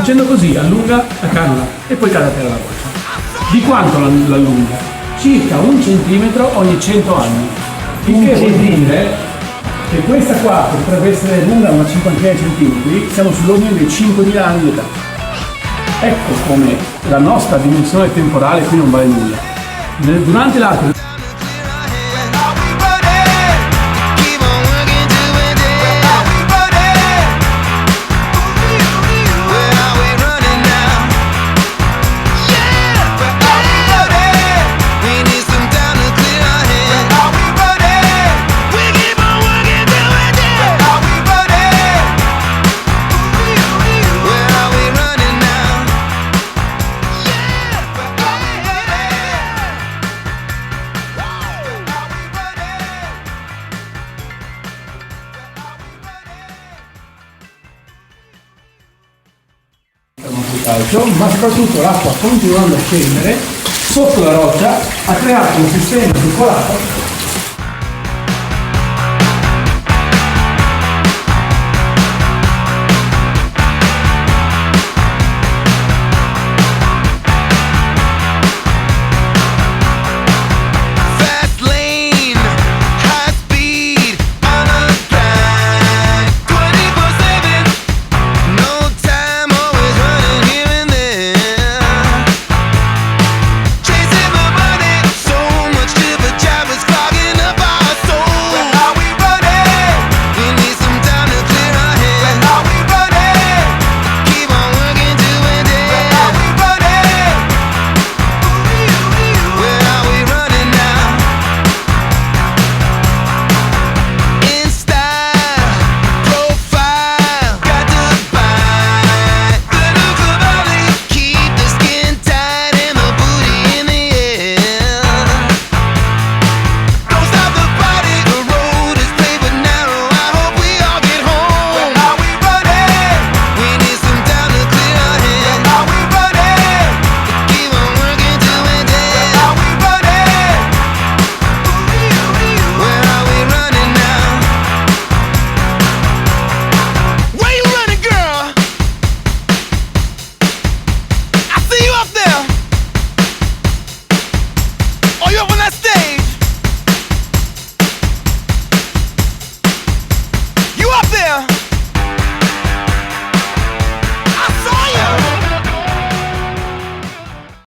Facendo così allunga la canula e poi cade a terra la roccia. Di quanto l'allunga? Circa 1 centimetro ogni 100 anni. Il che vuol dire che questa qua, che potrebbe essere lunga una cinquantina di centimetri, siamo sull'ordine dei 5.000 anni di età. Ecco come la nostra dimensione temporale qui non vale nulla. Durante l'arco ma soprattutto l'acqua continuando a scendere sotto la roccia ha creato un sistema circolare